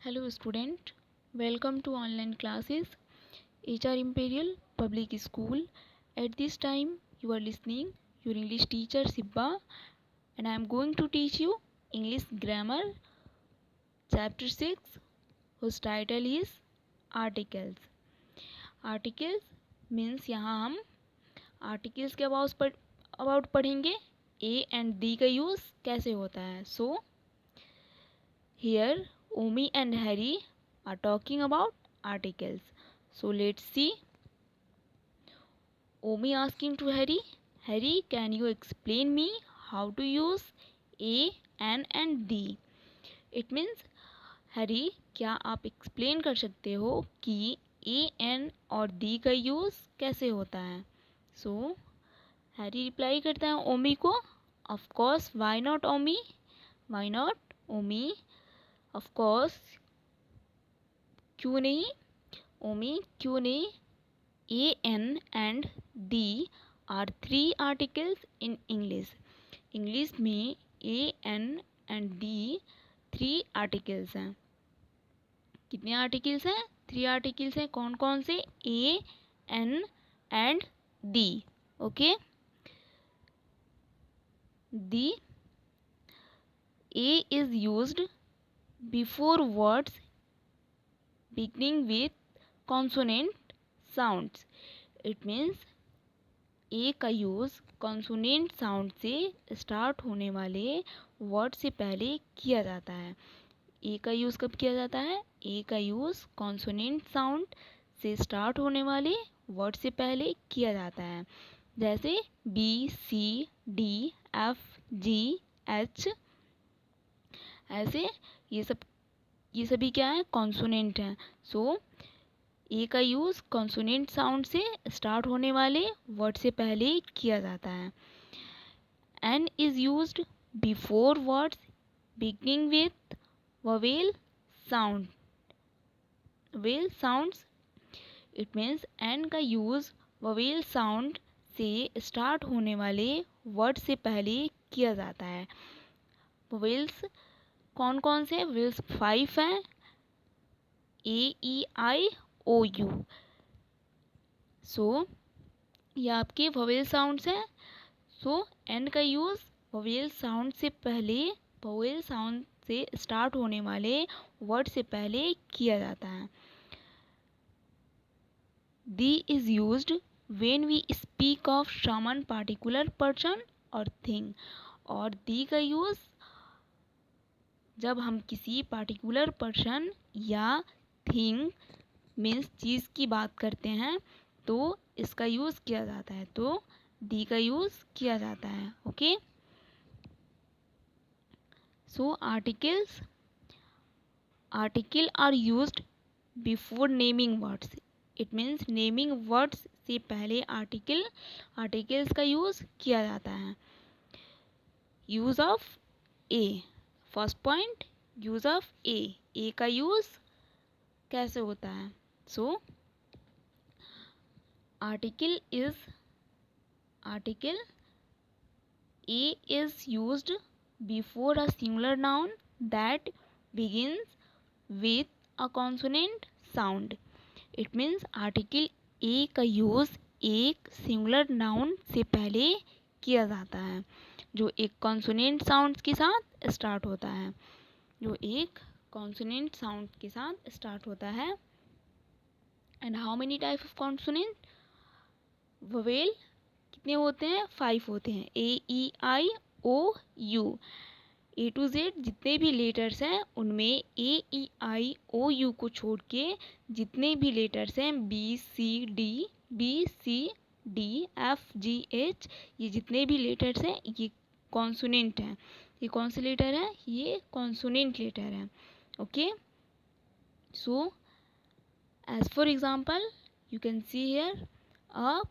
Hello student, welcome to online classes HR Imperial Public School. At this time you are listening your English teacher Sibba and I am going to teach you English grammar chapter 6 whose title is articles. Articles means यहाँ हम articles के about पढ़ेंगे A and D का use कैसे होता है. So here Omi and Harry are talking about articles. So let's see. Omi asking to Harry, Harry, can you explain me how to use A, N and D? It means Harry, क्या आप explain कर सकते हो कि A, N और D का use कैसे होता है? So Harry reply करता है Omi को, of course, why not Omi? Why not Omi? Of course, क्यों नहीं? Omi, क्यों नहीं? A, N and D are three articles in English. English में A, N and D three articles हैं. कितने articles हैं? Three articles हैं. कौन कौन से? A, N and D. Okay. The A is used before words beginning with consonant sounds. It means A का use consonant sound से स्टार्ट होने वाले वर्ड से पहले किया जाता है. ए का यूज़ कब किया जाता है? ए का यूज़ कॉन्सोनेंट साउंड से स्टार्ट होने वाले वर्ड से पहले किया जाता है. जैसे बी, सी, डी, एफ, जी, एच. ऐसे ये सभी क्या है? कॉन्सोनेंट हैं. सो ए का यूज़ कॉन्सोनेंट साउंड से स्टार्ट होने वाले वर्ड से पहले किया जाता है. An is used before words beginning with vowel sound. Vowel sounds. It means an का यूज़ वोवेल साउंड से स्टार्ट होने वाले वर्ड से पहले किया जाता है. वोवेल्स कौन कौन से? वोवेल्स 5 हैं. ए, ई, आई, ओ, यू. सो ये आपके वोवेल साउंड्स हैं. सो एन का यूज़ वोवेल साउंड से पहले, वोवेल साउंड से स्टार्ट होने वाले वर्ड से पहले किया जाता है. The is used when we speak of someone particular person और थिंग. और दी का यूज़ जब हम किसी पार्टिकुलर पर्सन या थिंग मीन्स चीज़ की बात करते हैं तो इसका यूज़ किया जाता है. तो दी का यूज़ किया जाता है. Okay. So article are used before naming words. It means naming words से पहले आर्टिकल्स का यूज़ किया जाता है. Use of A. First point, use of A का यूज़ कैसे होता है? So article A is used before a singular noun that begins with a consonant sound. It means article A का यूज़ एक सिंगुलर नाउन से पहले किया जाता है जो एक कॉन्सोनेंट साउंड के साथ स्टार्ट होता है. And how many type of consonant? Vowel कितने होते हैं? 5 होते हैं. ए, ई, आई, ओ, यू. ए टू जेड जितने भी लेटर्स हैं उनमें ए, ई, आई, ओ, यू को छोड़ के जितने भी लेटर्स हैं बी, सी, डी, एफ, जी, एच, ये जितने भी लेटर्स हैं ये कॉन्सोनेंट हैं. ये कौन से लेटर हैं? ये कॉन्सोनेंट लेटर हैं. Okay. So as for example you can see here a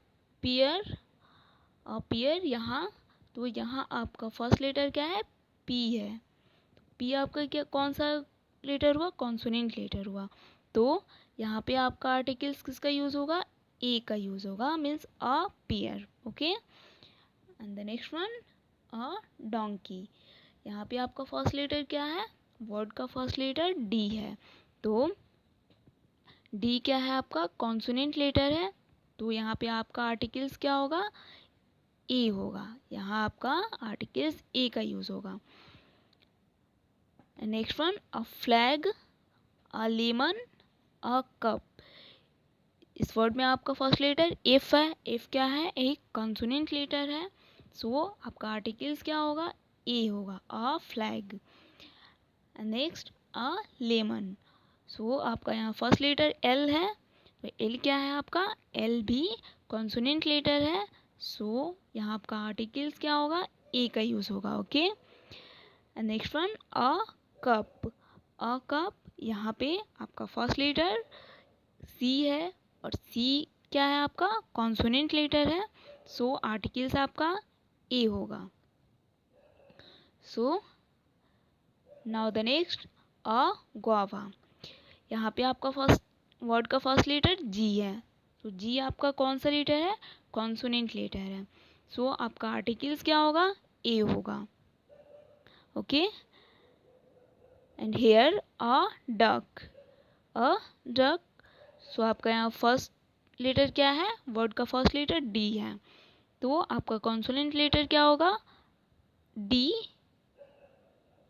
pair. यहाँ तो यहाँ आपका फर्स्ट लेटर क्या है? पी है. पी आपका क्या कौन सा लेटर हुआ? कॉन्सोनेंट लेटर हुआ. तो यहाँ पे आपका आर्टिकल्स किसका यूज़ होगा? ए का यूज़ होगा. Means a pair. Okay. And the next one a donkey. यहाँ पे आपका फर्स्ट लेटर क्या है? वर्ड का फर्स्ट लेटर डी है. तो डी क्या है आपका कॉन्सोनेंट लेटर है, तो यहाँ पे आपका आर्टिकल्स क्या होगा, ए होगा, यहाँ आपका आर्टिकल्स ए का यूज होगा। Next one, a flag, a lemon, a cup. इस वर्ड में आपका फर्स्ट लेटर एफ है, एफ क्या है, एक कॉन्सोनेंट लेटर है, सो आपका आर्टिकल्स क्या होगा, ए होगा, a flag. Next a lemon, so आपका यहाँ फर्स्ट लेटर एल है, तो एल क्या है आपका, एल भी कॉन्सोनेंट लेटर है, सो यहाँ आपका आर्टिकल्स क्या होगा, ए का यूज होगा। Okay, next one a cup, a cup, यहाँ पे आपका फर्स्ट लेटर सी है, और सी क्या है आपका कॉन्सोनेंट लेटर है, सो आर्टिकल्स आपका ए होगा। सो now the next a guava, यहाँ पे आपका फर्स्ट वर्ड का फर्स्ट लेटर जी है, तो जी आपका कौन सा लेटर है, कॉन्सोनेंट लेटर है, सो आपका आर्टिकल्स क्या होगा, ए होगा। Okay, and here a duck, a duck, so आपका यहाँ फर्स्ट लेटर क्या है, वर्ड का फर्स्ट लेटर डी है, तो आपका कॉन्सोनेंट लेटर क्या होगा, डी।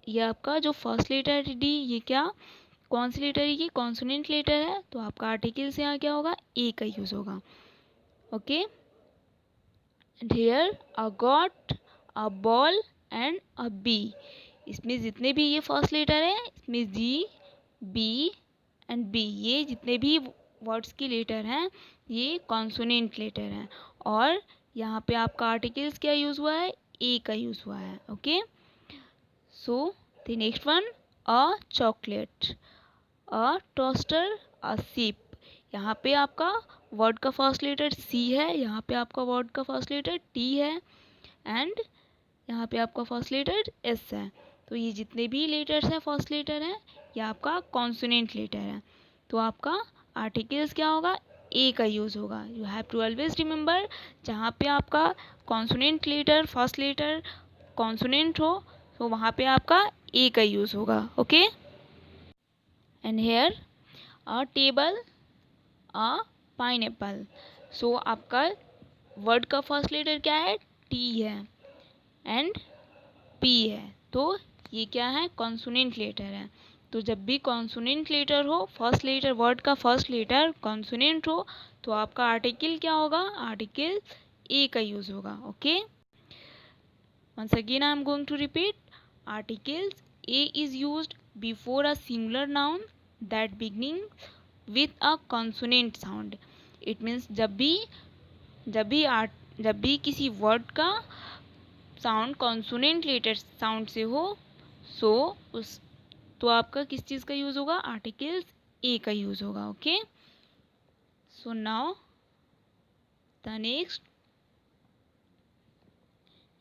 ये आपका जो फर्स्ट लेटर है डी, ये क्या कौन सी लेटर है, ये कॉन्सोनेंट लेटर है, तो आपका आर्टिकल्स यहाँ क्या होगा, ए का यूज होगा। Okay, and here a goat, a ball and a bee, इसमें जितने भी ये फर्स्ट लेटर है, इसमें जी, बी एंड बी, ये जितने भी वर्ड्स की लेटर हैं ये कॉन्सोनेंट लेटर हैं, और यहाँ पे आपका आर्टिकल्स क्या यूज हुआ है, ए का यूज हुआ है। Okay, so the next one a chocolate, a toaster, a sip, यहाँ पे आपका वर्ड का फर्स्ट लेटर सी है, यहाँ पे आपका वर्ड का फर्स्ट लेटर टी है, एंड यहाँ पे आपका फर्स्ट लेटर एस है, तो ये जितने भी लेटर्स हैं फर्स्ट लेटर हैं ये आपका कॉन्सोनेंट लेटर है, तो आपका आर्टिकल्स क्या होगा, ए का यूज़ होगा। You have to always remember, जहाँ पे आपका consonant letter first letter consonant हो तो वहाँ पे आपका ए का यूज़ होगा। Okay, and here a table, a pineapple, so आपका वर्ड का फर्स्ट लेटर क्या है, टी है, एंड पी है, तो ये क्या है कॉन्सोनेंट लेटर है, तो जब भी कॉन्सोनेंट लेटर हो, फर्स्ट लेटर वर्ड का फर्स्ट लेटर कॉन्सोनेंट हो, तो आपका आर्टिकल क्या होगा, आर्टिकल ए का यूज होगा। Okay, once again I am going to repeat, articles a is used before a singular noun that beginning with a consonant sound, it means जब भी किसी वर्ड का साउंड कॉन्सोनेंट लेटर साउंड से हो, सो उस तो आपका किस चीज़ का यूज़ होगा, आर्टिकल्स ए का यूज़ होगा। Okay, so now the next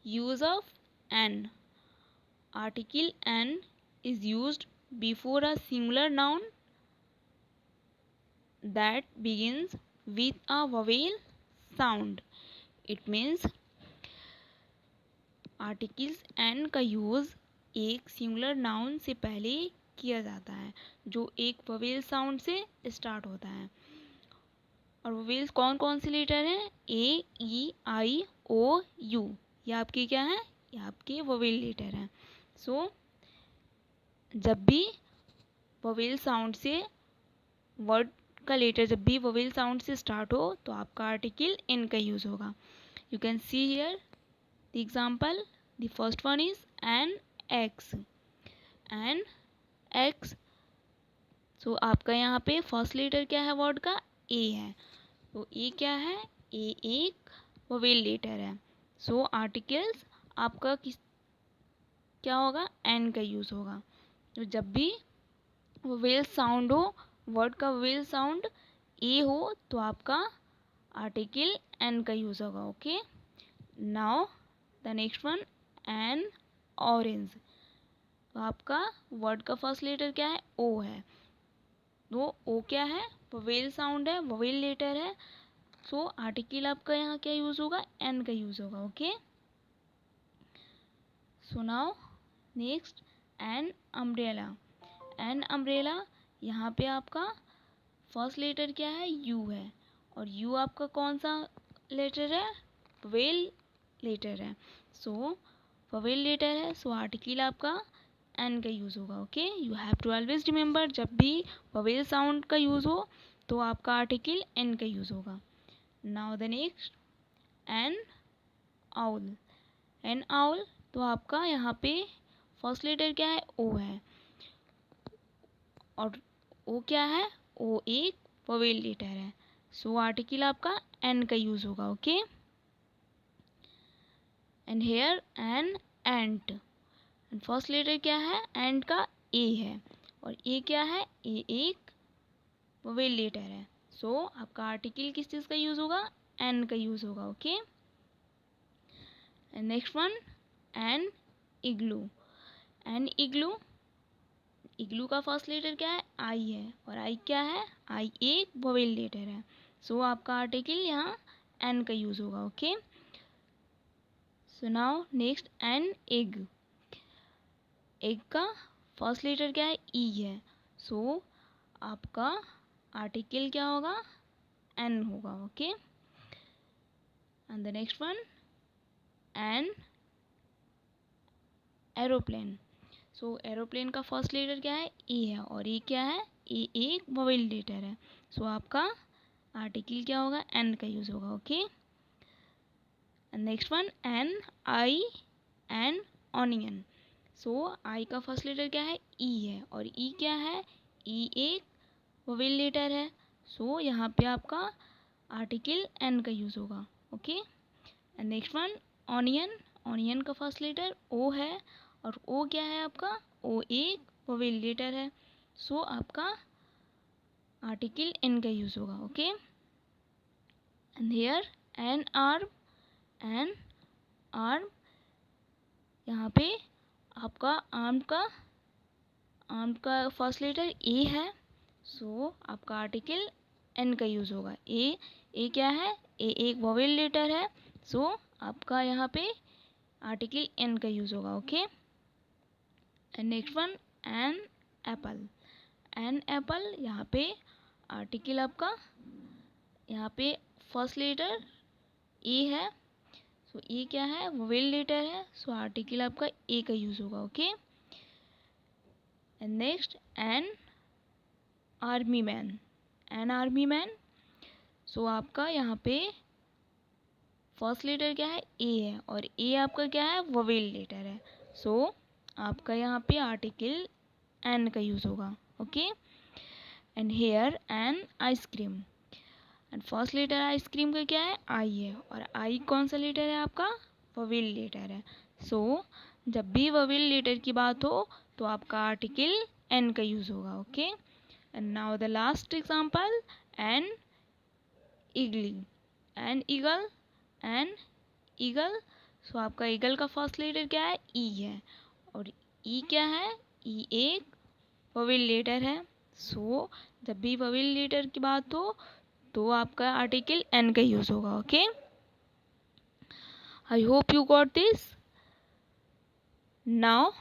use of an, article an is used before a singular noun that begins with a vowel sound, it means articles an का यूज़ एक singular noun से पहले किया जाता है जो एक ववेल साउंड से स्टार्ट होता है, और ववेल्स कौन कौन से लेटर हैं, ए, ई, आई, ओ, यू, ये आपके क्या हैं, ये आपके ववेल लेटर हैं। सो जब भी ववेल साउंड से वर्ड का लेटर जब भी ववेल साउंड से स्टार्ट हो तो आपका आर्टिकल एन का यूज़ होगा। You can see here the example, the first one is an ox, an ox, so आपका यहाँ पे फर्स्ट लेटर क्या है वर्ड का, ए है, तो ए क्या है, ए एक वोवेल लेटर है, सो आर्टिकल्स आपका किस क्या होगा, एन का यूज़ होगा। तो जब भी वोवेल साउंड हो, वर्ड का वोवेल साउंड ए हो, तो आपका आर्टिकल एन का यूज़ होगा। Okay, now the next one N orange, तो आपका वर्ड का फर्स्ट लेटर क्या है, ओ है, तो ओ क्या है, वोवेल साउंड है, वोवेल लेटर है, सो आर्टिकल आपका यहाँ क्या यूज़ होगा, एन का यूज़ होगा। Okay, so now next an umbrella, an umbrella, यहाँ पे आपका फर्स्ट लेटर क्या है, यू है, और यू आपका कौन सा लेटर है, वेल लेटर है। सो वेल लेटर है, सो आर्टिकल आपका एन का यूज़ होगा। Okay, you have to always remember, जब भी वेल साउंड का यूज़ हो तो आपका आर्टिकल एन का यूज़ होगा। Now the next, an owl. An owl, तो आपका यहाँ पे फर्स्ट लेटर क्या है, ओ है, और ओ क्या है, ओ एक वोवेल लेटर है। सो आर्टिकल आपका एन का यूज़ होगा। Okay, and here an ant, and first letter क्या है, एंड का ए है, और ए क्या है, ए एक वोवेल लेटर है। सो आपका आर्टिकल किस चीज़ का यूज़ होगा, एन का यूज़ होगा। Okay, and next one, an igloo. An igloo, igloo का फर्स्ट लेटर क्या है, आई है, और आई क्या है, आई एक वोवेल लेटर है। सो आपका आर्टिकल यहाँ एन का यूज़ होगा। Okay, so now next, an egg. Egg का फर्स्ट लेटर क्या है, ई है, सो आपका आर्टिकल क्या होगा, एन होगा। Okay, and the next one, an aeroplane. So aeroplane का फर्स्ट लेटर क्या है, ए है, और ए क्या है, ए एक वोवेल लेटर है। सो आपका आर्टिकल क्या होगा, एन का यूज़ होगा। Okay, and next one, an I an onion. So I का फर्स्ट लेटर क्या है, ई है, और ई क्या है, ई एक वोवेल लेटर है। सो यहाँ पे आपका आर्टिकल एन का यूज़ होगा। Okay, and next one, onion. Onion का फर्स्ट लेटर ओ है, और ओ क्या है आपका, ओ एक वोवेल लेटर है। सो आपका आर्टिकल एन का यूज़ होगा। Okay, and here an arm, an arm, यहाँ पे आपका आर्म का फर्स्ट लेटर ए है। सो आपका आर्टिकल एन का यूज़ होगा। ए क्या है, ए एक वोवेल लेटर है। सो आपका यहाँ पे आर्टिकल एन का यूज़ होगा। Okay, and next one, an apple. An apple, यहाँ पे आर्टिकल आपका, यहाँ पे फर्स्ट लेटर ए है, सो ए क्या है, वोवेल लेटर है। सो आर्टिकल आपका ए का यूज़ होगा। Okay, and next, an army man. An army man, so आपका यहाँ पे फर्स्ट लेटर क्या है, ए है, और ए आपका क्या है, वोवेल लेटर है। सो आपका यहाँ पे आर्टिकल एन का यूज़ होगा। Okay, and here an ice cream, and first letter ice cream का क्या है, आई है, और आई कौन सा लेटर है आपका, वोवेल लेटर है। सो जब भी वोवेल लेटर की बात हो तो आपका आर्टिकल एन का यूज़ होगा। Okay, and now the last example, an eagle. An eagle, an eagle, so आपका ईगल का फर्स्ट लेटर क्या है, ई है, और ई क्या है, ई एक वोवेल लेटर है। सो जब भी वोवेल लेटर की बात हो तो आपका आर्टिकल एन का यूज़ होगा। Okay, I hope you got this. Now